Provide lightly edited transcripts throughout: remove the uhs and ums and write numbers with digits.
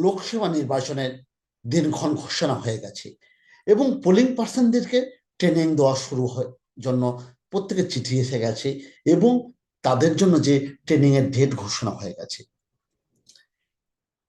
লোকসভা নির্বাচনের দিনক্ষণ ঘোষণা হয়ে গেছে এবং পোলিং পার্সনদেরকে ট্রেনিং দেওয়া শুরু হয় জন্য প্রত্যেকের চিঠি এসে গেছে এবং তাদের জন্য যে ট্রেনিং এর ডেট ঘোষণা হয়ে গেছে।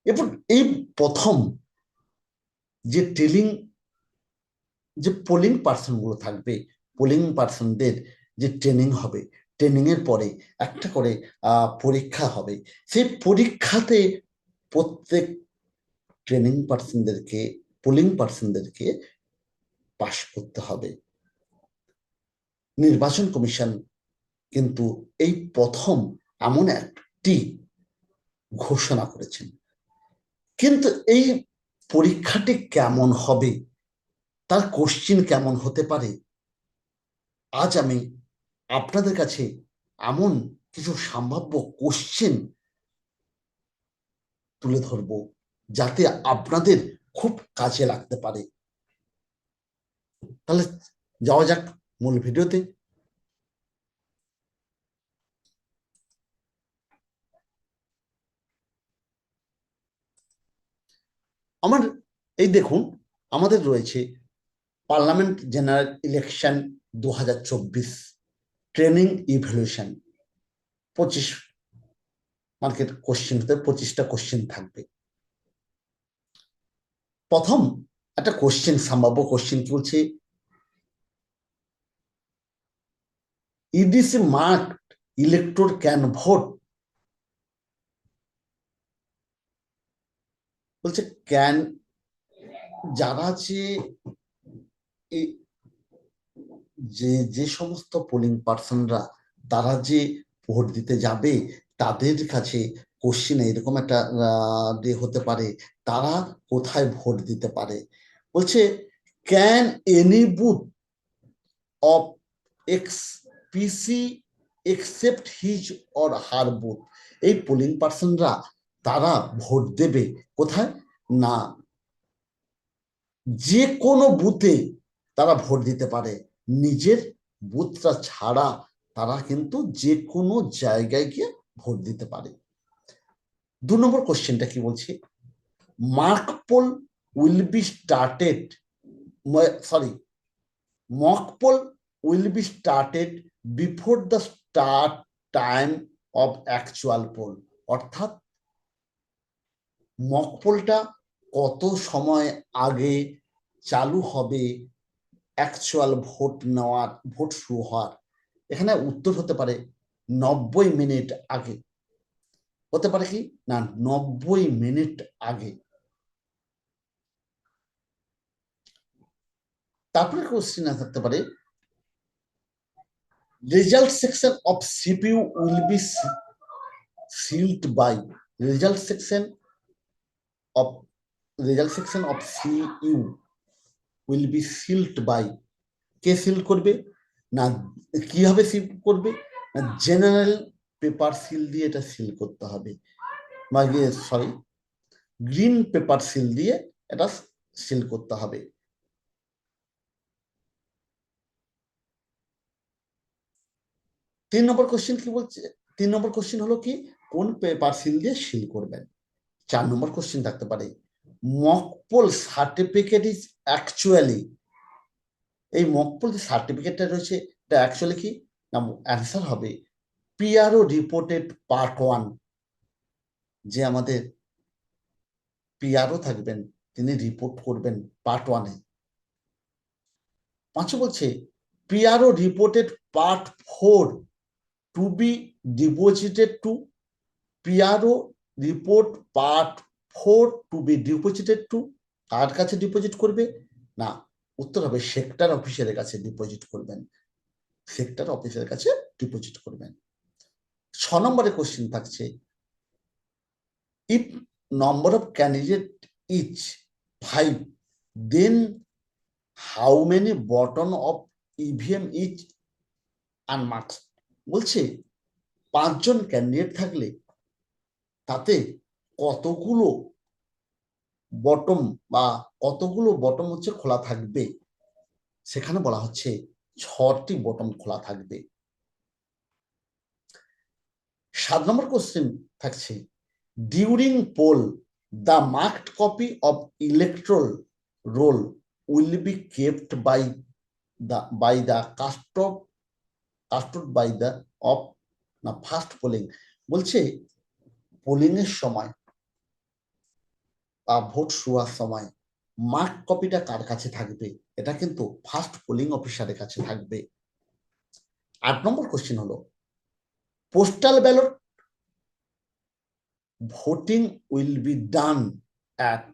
এবং এই প্রথম যে পোলিং পার্সন গুলো থাকবে, পোলিং পার্সনদের যে ট্রেনিং হবে, ট্রেনিং এর পরে একটা করে পরীক্ষা হবে। সেই পরীক্ষাতে প্রত্যেক ট্রেনিং পার্সনদেরকে, পোলিং পার্সনদেরকে পাশ করতে হবে। নির্বাচন কমিশন কিন্তু এই প্রথম এমন একটি ঘোষণা করেছেন। কিন্তু এই পরীক্ষাটি কেমন হবে, তার কোশ্চিন কেমন হতে পারে, আজ আমি আপনাদের কাছে এমন কিছু সম্ভাব্য কোশ্চিন তুলে ধরব যাতে আপনাদের খুব কাজে লাগতে পারে। তাহলে যাওয়া যাক মূল ভিডিওতে। আমার এই দেখুন, আমাদের রয়েছে parliament general election 2024 training evaluation. 25 মার্কের কোশ্চেন হতে 25টা কোশ্চেন থাকবে। প্রথম একটা কোশ্চেন, সম্ভাব্য কোশ্চেন কি বলছে, EDC mark elector can vote. বলছে ক্যান, যারা যে যে সমস্ত পোলিং পার্সনরা তারা যে ভোট দিতে যাবে তাদের কাছে কোশ্চিন এরকম একটা হতে পারে, তারা কোথায় ভোট দিতে পারে। বলছে can any booth of x PC except his or her booth. এই পোলিং পার্সনরা তারা ভোট দেবে কোথায় না, যে কোনো বুথে তারা ভোট দিতে পারে, নিজের বুথটা ছাড়া তারা কিন্তু যে কোনো জায়গায় গিয়ে ভোট দিতে পারে। 2 নম্বর কোশ্চেনটা কি বলছে, mark poll will be started, sorry, mock poll will be started before the start time of actual poll. অর্থাৎ মক পোলটা কত সময় আগে চালু হবে অ্যাকচুয়াল ভোট শুরু হওয়ার। এখানে উত্তর হতে পারে 90 মিনিট আগে, হতে পারে কি না 90 মিনিট আগে। তারপরে কোশ্চেন থাকতে পারে, result section of CPU will be sealed by, result section of CU will be sealed by, কে সিল করবে না, কিভাবে সিল করবে না, জেনারেল পেপার সিল দিয়ে এটা সিল করতে হবে, সরি, গ্রিন পেপার সিল দিয়ে এটা সিল করতে হবে। 3 নম্বর কোশ্চেন কি বলছে, 3 নম্বর কোশ্চেন হলো কি, কোন পেপার সিল দিয়ে সিল করবেন। 4 নম্বর কোশ্চেন থাকতে পারে, মকপোল সার্টিফিকেট ইজ অ্যাকচুয়ালি, এই মকপোল যে সার্টিফিকেটটা রয়েছে এটা অ্যাকচুয়ালি কি না, অ্যান্সার হবে পিআরও রিপোর্টেড পার্ট 1। যে আমাদের পিআরও থাকবেন তিনি রিপোর্ট করবেন পার্ট 1-এ। 5 বলছে PRO reported part 4 to be deposited to, PRO report part 4 to be deposited to, কার কাছে ডিপোজিট করবে না, উত্তর হবে সেক্টর অফিসারের কাছে ডিপোজিট করবেন, সেক্টর অফিসারের কাছে ডিপোজিট করবেন। 6 নম্বরে কোশ্চেন থাকছে, if number of candidate is 5 then how many button of EVM is unmarked. বলছে 5 জন ক্যান্ডিডেট থাকলে তাতে কতগুলো বটম বা কতগুলো বটম হচ্ছে খোলা থাকবে, সেখানে বলা হচ্ছে 6টি বটম খোলা থাকবে। 7 নম্বর কোশ্চেন থাকছে, during poll The marked copy of electoral roll will be kept by the custod by the of না ফার্স্ট পোলিং। বলছে পোলিং এর সময় বা ভোট শোয়ার সময় মার্ক কপিটা কার কাছে থাকবে? এটা কিন্তু ফার্স্ট পোলিং অফিসারের কাছে থাকবে। 8 নম্বর কোশ্চেন হলো postal ballot voting will be done at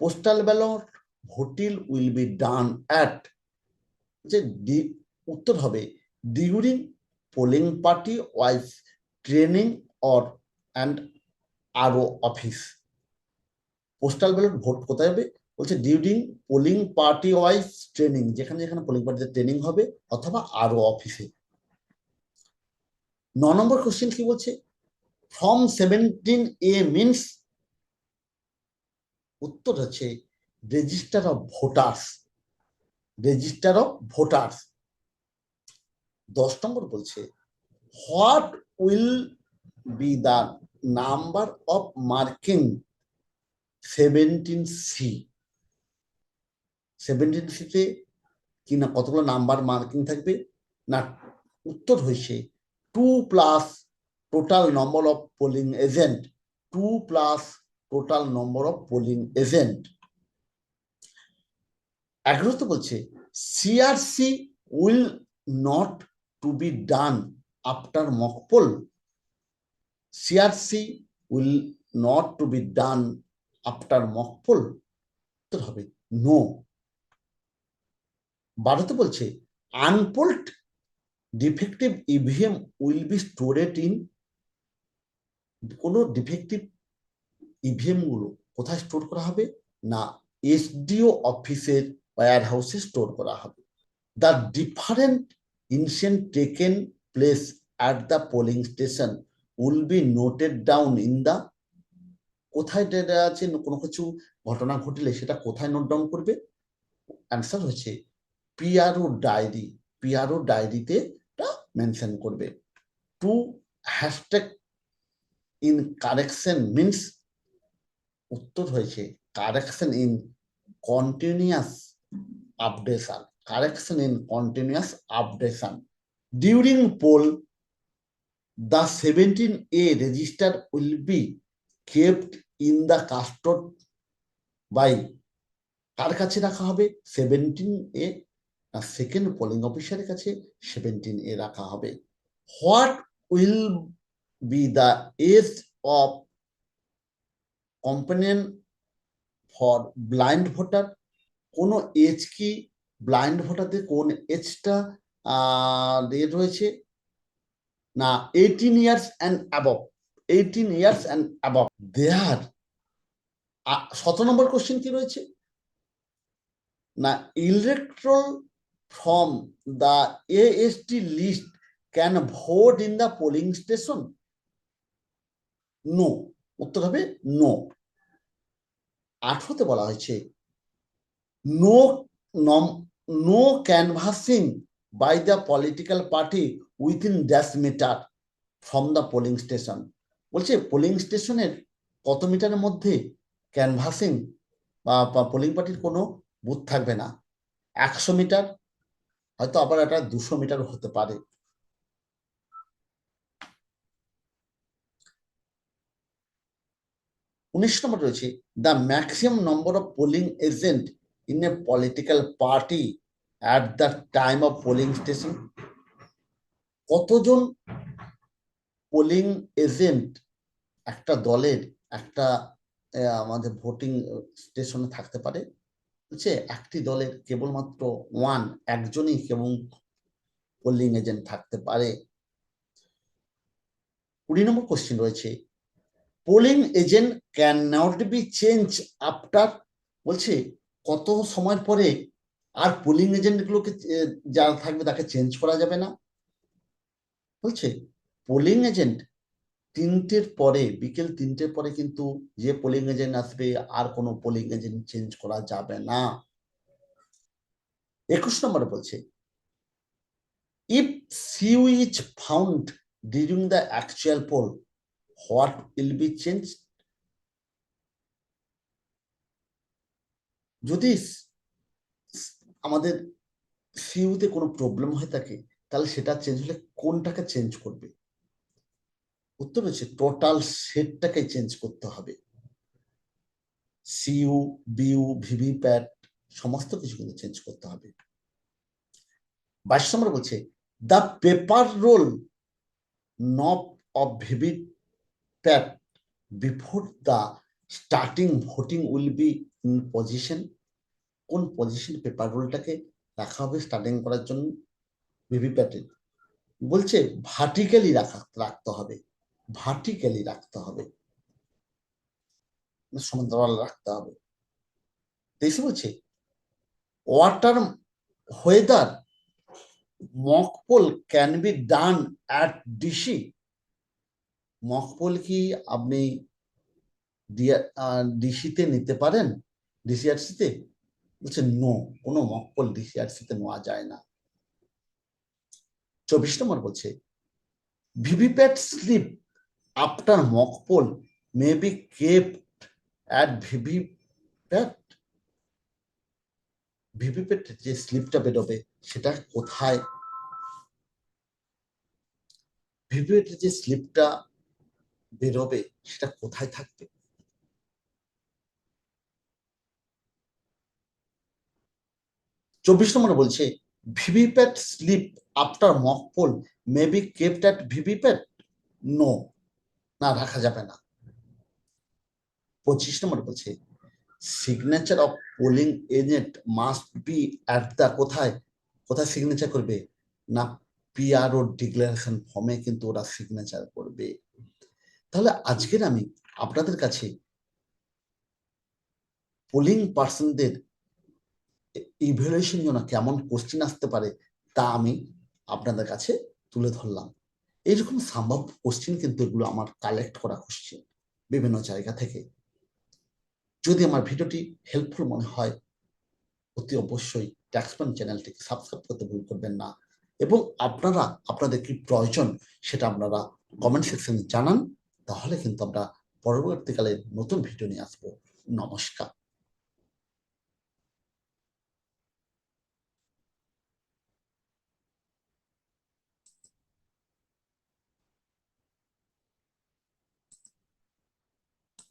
postal ballot voting will be done at যে উত্তর হবে during polling party wise training or and আরও অফিস। পোস্টাল ব্যালট ভোট কোথায় হবে? বলছে during polling party wise training, যেখানে যেখানে পোলিং পার্টিতে ট্রেনিং হবে, অথবা আরও অফিসে। 9 নম্বর কোশ্চেন কি বলছে? ফ্রম 17A মিনস, উত্তর হচ্ছে register of voters, register of voters. 10 নম্বর বলছে what will be the number of marking 17C। 17C তে কি না কতগুলো নাম্বার মার্কিং থাকবে? না, উত্তর হয়েছে 2 plus total number of polling agent, 2 plus total number of polling agent. 11 বলছে CRC will not to be done after mock poll. CRC will not to be done after mock poll, উত্তর হবে no. 12 বলছে unpolled defective EVM will be stored in, কোনো defective EVM গুলো কোথায় store করা হবে? না এসডিও অফিসের ওয়্যার হাউসে স্টোর করা হবে। The different incident taken place at the polling station will be noted down in the, কোথায় ডেটা আছে কোনো কিছু ঘটনা ঘটলে সেটা কোথায় নোট ডাউন করবে? অ্যান্সার হচ্ছে পিআরও ডায়েরি, পিআরও ডায়েরিতে মেনশন করবে। 2 হ্যাশট্যাগ ইন কারেকশন মিনস, উত্তর হয়েছে correction in continuous updation, correction in continuous updation. During poll the 17A register will be kept in the custod by, কার কাছে রাখা হবে? 17A, second polling অফিসারের কাছে 17A রাখা হবে। What will be the age of companion for blind voter, কোন age কি blind ভোটারদের কোন এজটা রয়েছে? না 18 years and above, 18 years and above there. 17 number question কি রয়েছে? না electoral from the AST list can vote in the polling station, no, উত্তর হবে নো। 18 বলা হয়েছে no no canvassing by the political party within dash meter from the polling station. বলছে polling স্টেশনের কত মিটারের মধ্যে ক্যানভাসিং বা পোলিং পার্টির কোনো বুথ থাকবে না? 100 মিটার, হয়তো আবার এটা 200 মিটার হতে পারে। 19 নম্বর রয়েছে the maximum number of polling agent in a political party at the time of polling station. কতজন পোলিং এজেন্ট একটা দলের একটা আমাদের ভোটিং স্টেশনে থাকতে পারে? বলছে একটি দলের কেবলমাত্র একজনই কেবল পোলিং এজেন্ট থাকতে পারে। 20 নম্বর কোশ্চেন রয়েছে polling agent can not be change after, বলছে কত সময় পরে আর পোলিং এজেন্ট গুলোকে যারা থাকবে তাকে চেঞ্জ করা যাবে না? বলছে পোলিং এজেন্ট 3টের পরে, বিকেল 3টের পরে কিন্তু যে পোলিং এজেন্ট আসবে আর কোনো পোলিং এজেন্ট চেঞ্জ করা যাবে না। 21 নম্বরে বলছে if CU is found during the actual poll what will be changed? যদি আমাদের সিইউতে কোনো প্রবলেম হয়ে থাকে তাহলে সেটা চেঞ্জ হলে কোনটাকে চেঞ্জ করবে? উত্তর হচ্ছে টোটাল সেটটাকে চেঞ্জ করতে হবে। সিইউ, বিইউ, ভিভিপ্যাট সমস্ত কিছু কিন্তু চেঞ্জ করতে হবে। 22 নম্বর বলছে দ্য পেপার রোল নব of VVPAT before the starting voting will be in position. কোন পজিশন পেপার রোলটাকে রাখা হবে স্টার্টিং করার জন্য ভিভিপ্যাটে? বলছে ভার্টিক্যালি রাখতে হবে, ভার্টিক্যালি রাখতে হবে, সমান্তরাল রাখতে হবে। তেইশে বলছে water weather mock poll can be done at DC. Mock poll কি আপনি ডিসিতে নিতে পারেন, ডিসিআরসিতে? বলছে নো, কোনো মক পোল ডিসিআরসিতে নেওয়া যায় না। 24 নম্বর বলছে VVPAT slip after mock poll may be kept at VVPAT. VVPAT যে স্লিপটা বেরোবে সেটা কোথায়, ভিভিপ্যাটের যে স্লিপটা বেরোবে সেটা কোথায় থাকবে? 24 নম্বর বলছে VVPAT slip after mock poll may be kept at VVPAT. No, না রাখা যাবে না। 25 নম্বর বলছে signature of polling agent must be at the কোথায়, কোথায় সিগনেচার করবে না পিআরও ডিক্লারেশন ফর্মে কিন্তু ওরা সিগনেচার করবে। তাহলে আজকের আমি আপনাদের কাছে পোলিং পার্সনদের ইভ্যালুয়েশন জন্য কেমন কোশ্চেন আসতে পারে তা আমি আপনাদের কাছে তুলে ধরলাম। এইরকম সম্ভাব্য কোশ্চেন কিন্তু এগুলো আমার কালেক্ট করা কোশ্চেন বিভিন্ন জায়গা থেকে। যদি আমার ভিডিওটি হেল্পফুল মনে হয় অতি অবশ্যই ট্যাক্সপ্যান চ্যানেলটিকে সাবস্ক্রাইব করতে ভুল করবেন না, এবং আপনারা আপনাদের কি প্রয়োজন সেটা আপনারা কমেন্ট সেকশনে জানান, তাহলে কিন্তু আমরা পরবর্তীকালে নতুন ভিডিও নিয়ে আসবো। নমস্কার।